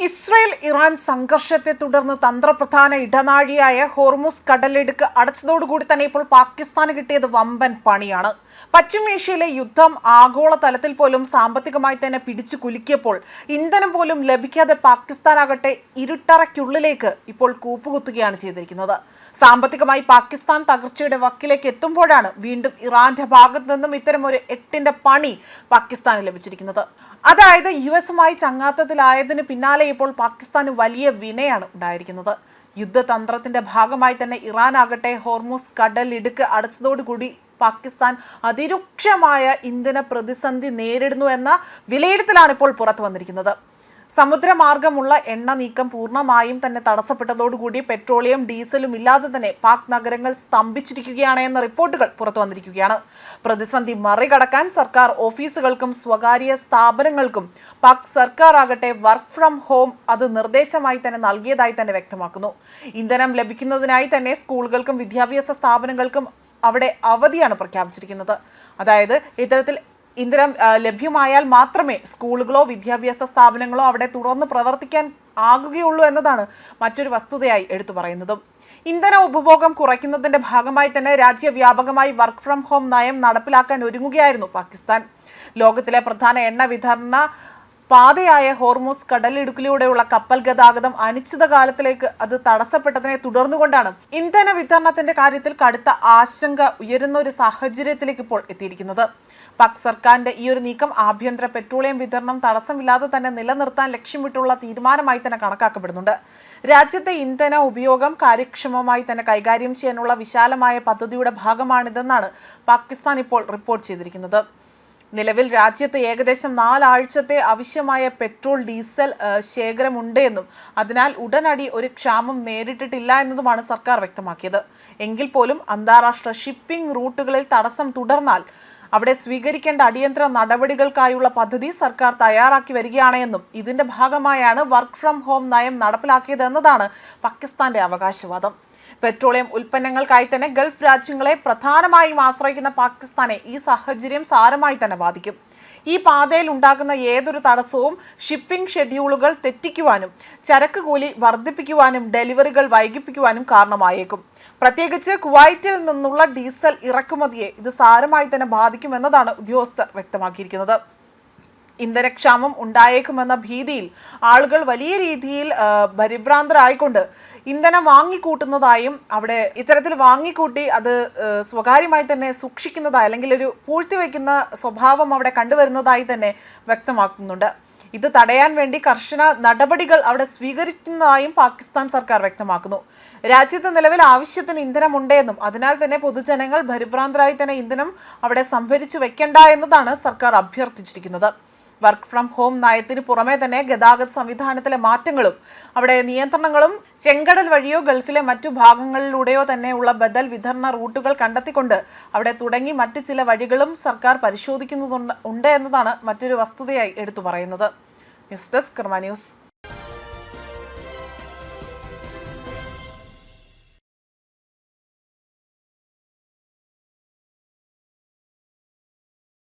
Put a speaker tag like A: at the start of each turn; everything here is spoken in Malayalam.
A: ഇസ്രായേൽ ഇറാൻ സംഘർഷത്തെ തുടർന്ന് തന്ത്രപ്രധാന ഇടനാഴിയായ ഹോർമുസ് കടലിടുക്ക് അടച്ചതോടുകൂടി തന്നെ ഇപ്പോൾ പാകിസ്ഥാന് കിട്ടിയത് വമ്പൻ പണിയാണ്. പശ്ചിമേഷ്യയിലെ യുദ്ധം ആഗോളതലത്തിൽ പോലും സാമ്പത്തികമായി തന്നെ പിടിച്ചു കുലുക്കിയപ്പോൾ ഇന്ധനം പോലും ലഭിക്കാതെ പാകിസ്ഥാനാകട്ടെ ഇരുട്ടറയ്ക്കുള്ളിലേക്ക് ഇപ്പോൾ കൂപ്പുകുത്തുകയാണ് ചെയ്തിരിക്കുന്നത്. സാമ്പത്തികമായി പാകിസ്ഥാൻ തകർച്ചയുടെ വക്കിലേക്ക് എത്തുമ്പോഴാണ് വീണ്ടും ഇറാന്റെ ഭാഗത്തു നിന്നും ഇത്തരം ഒരു എട്ടിന്റെ പണി പാകിസ്ഥാന് ലഭിച്ചിരിക്കുന്നത്. അതായത് യുഎസുമായി ചങ്ങാത്തത്തിലായതിന് പിന്നാലെ ഇപ്പോൾ പാകിസ്ഥാന് വലിയ വിനയാണ് ഉണ്ടായിരിക്കുന്നത്. യുദ്ധതന്ത്രത്തിന്റെ ഭാഗമായി തന്നെ ഇറാൻ ആകട്ടെ ഹോർമുസ് കടലിടുക്ക് അടച്ചതോടുകൂടി പാകിസ്ഥാൻ അതിരൂക്ഷമായ ഇന്ധന പ്രതിസന്ധി നേരിടുന്നു എന്ന വിലയിരുത്തലാണ് ഇപ്പോൾ പുറത്തു വന്നിരിക്കുന്നത്. സമുദ്രമാർഗമുള്ള എണ്ണ നീക്കം പൂർണ്ണമായും തന്നെ തടസ്സപ്പെട്ടതോടുകൂടി പെട്രോളിയം ഡീസലും ഇല്ലാതെ തന്നെ പാക് നഗരങ്ങൾ സ്തംഭിച്ചിരിക്കുകയാണ് എന്ന റിപ്പോർട്ടുകൾ പുറത്തു വന്നിരിക്കുകയാണ്. പ്രതിസന്ധി മറികടക്കാൻ സർക്കാർ ഓഫീസുകൾക്കും സ്വകാര്യ സ്ഥാപനങ്ങൾക്കും പാക് സർക്കാർ ആകട്ടെ വർക്ക് ഫ്രം ഹോം അത് നിർദ്ദേശമായി തന്നെ നൽകിയതായി തന്നെ വ്യക്തമാക്കുന്നു. ഇന്ധനം ലഭിക്കുന്നതിനായി തന്നെ സ്കൂളുകൾക്കും വിദ്യാഭ്യാസ സ്ഥാപനങ്ങൾക്കും അവിടെ അവധിയാണ് പ്രഖ്യാപിച്ചിരിക്കുന്നത്. അതായത് ഇത്തരത്തിൽ ഇന്ധനം ലഭ്യമായാൽ മാത്രമേ സ്കൂളുകളോ വിദ്യാഭ്യാസ സ്ഥാപനങ്ങളോ അവിടെ തുറന്ന് പ്രവർത്തിക്കാൻ ആകുകയുള്ളൂ എന്നതാണ് മറ്റൊരു വസ്തുതയായി എടുത്തു പറയുന്നതും. ഇന്ധന ഉപഭോഗം കുറയ്ക്കുന്നതിന്റെ ഭാഗമായി തന്നെ രാജ്യവ്യാപകമായി വർക്ക് ഫ്രം ഹോം നയം നടപ്പിലാക്കാൻ ഒരുങ്ങുകയായിരുന്നു പാകിസ്ഥാൻ. ലോകത്തിലെ പ്രധാന എണ്ണ വിതരണ പാതയായ ഹോർമുസ് കടലിടുക്കിലൂടെയുള്ള കപ്പൽ ഗതാഗതം അനിശ്ചിതകാലത്തിലേക്ക് അത് തടസ്സപ്പെട്ടതിനെ തുടർന്നുകൊണ്ടാണ് ഇന്ധന വിതരണത്തിന്റെ കാര്യത്തിൽ കടുത്ത ആശങ്ക ഉയരുന്ന ഒരു സാഹചര്യത്തിലേക്ക് ഇപ്പോൾ എത്തിയിരിക്കുന്നത്. പാക് സർക്കാരിന്റെ ഈ ഒരു നീക്കം ആഭ്യന്തര പെട്രോളിയം വിതരണം തടസ്സമില്ലാതെ തന്നെ നിലനിർത്താൻ ലക്ഷ്യമിട്ടുള്ള തീരുമാനമായി തന്നെ കണക്കാക്കപ്പെടുന്നുണ്ട്. രാജ്യത്തെ ഇന്ധന ഉപയോഗം കാര്യക്ഷമമായി തന്നെ കൈകാര്യം ചെയ്യാനുള്ള വിശാലമായ പദ്ധതിയുടെ ഭാഗമാണിതെന്നാണ് പാകിസ്ഥാൻ ഇപ്പോൾ റിപ്പോർട്ട് ചെയ്തിരിക്കുന്നത്. നിലവിൽ രാജ്യത്ത് ഏകദേശം 4 ആഴ്ചത്തെ ആവശ്യമായ പെട്രോൾ ഡീസൽ ശേഖരമുണ്ട് എന്നും അതിനാൽ ഉടനടി ഒരു ക്ഷാമം നേരിട്ടിട്ടില്ല എന്നതുമാണ് സർക്കാർ വ്യക്തമാക്കിയത്. എങ്കിൽ പോലും അന്താരാഷ്ട്ര ഷിപ്പിംഗ് റൂട്ടുകളിൽ തടസ്സം തുടർന്നാൽ അവിടെ സ്വീകരിക്കേണ്ട അടിയന്തര നടപടികൾക്കായുള്ള പദ്ധതി സർക്കാർ തയ്യാറാക്കി വരികയാണ് എന്നും ഇതിന്റെ ഭാഗമായാണ് വർക്ക് ഫ്രം ഹോം നയം നടപ്പിലാക്കിയതെന്നതാണ് പാകിസ്ഥാന്റെ അവകാശവാദം. പെട്രോളിയം ഉൽപ്പന്നങ്ങൾക്കായി തന്നെ ഗൾഫ് രാജ്യങ്ങളെ പ്രധാനമായും ആശ്രയിക്കുന്ന പാകിസ്ഥാനെ ഈ സാഹചര്യം സാരമായി തന്നെ ബാധിക്കും. ഈ പാതയിൽ ഉണ്ടാകുന്ന ഏതൊരു തടസ്സവും ഷിപ്പിംഗ് ഷെഡ്യൂളുകൾ തെറ്റിക്കുവാനും ചരക്ക് കൂലി വർദ്ധിപ്പിക്കുവാനും ഡെലിവറികൾ വൈകിപ്പിക്കുവാനും കാരണമായേക്കും. പ്രത്യേകിച്ച് കുവൈറ്റിൽ നിന്നുള്ള ഡീസൽ ഇറക്കുമതിയെ ഇത് സാരമായി തന്നെ ബാധിക്കുമെന്നതാണ് ഉദ്യോഗസ്ഥർ വ്യക്തമാക്കിയിരിക്കുന്നത്. ഇന്ധനക്ഷാമം ഉണ്ടായേക്കുമെന്ന ഭീതിയിൽ ആളുകൾ വലിയ രീതിയിൽ പരിഭ്രാന്തരായിക്കൊണ്ട് ഇന്ധനം വാങ്ങിക്കൂട്ടുന്നതായും അവിടെ ഇത്തരത്തിൽ വാങ്ങിക്കൂട്ടി അത് സ്വകാര്യമായി തന്നെ സൂക്ഷിക്കുന്നതായി അല്ലെങ്കിൽ ഒരു പൂഴ്ത്തിവെക്കുന്ന സ്വഭാവം അവിടെ കണ്ടുവരുന്നതായി തന്നെ വ്യക്തമാക്കുന്നുണ്ട്. ഇത് തടയാൻ വേണ്ടി കർശന നടപടികൾ അവിടെ സ്വീകരിക്കുന്നതായും പാകിസ്ഥാൻ സർക്കാർ വ്യക്തമാക്കുന്നു. രാജ്യത്ത് നിലവിൽ ആവശ്യത്തിന് ഇന്ധനമുണ്ട് എന്നും അതിനാൽ തന്നെ പൊതുജനങ്ങൾ പരിഭ്രാന്തരായി തന്നെ ഇന്ധനം അവിടെ സംഭരിച്ചു വെക്കേണ്ട എന്നതാണ് സർക്കാർ അഭ്യർത്ഥിച്ചിരിക്കുന്നത്. വർക്ക് ഫ്രം ഹോം നയത്തിന് പുറമെ തന്നെ ഗതാഗത സംവിധാനത്തിലെ മാറ്റങ്ങളും അവിടെ നിയന്ത്രണങ്ങളും ചെങ്കടൽ വഴിയോ ഗൾഫിലെ മറ്റു ഭാഗങ്ങളിലൂടെയോ തന്നെയുള്ള ബദൽ വിതരണ റൂട്ടുകൾ കണ്ടെത്തിക്കൊണ്ട് അവിടെ തുടങ്ങി മറ്റു ചില വഴികളും സർക്കാർ പരിശോധിക്കുന്നുണ്ട് എന്നതാണ് മറ്റൊരു വസ്തുതയായി എടുത്തു പറയുന്നത്. ന്യൂസ് ഡെസ്ക് കർമ്മ ന്യൂസ്.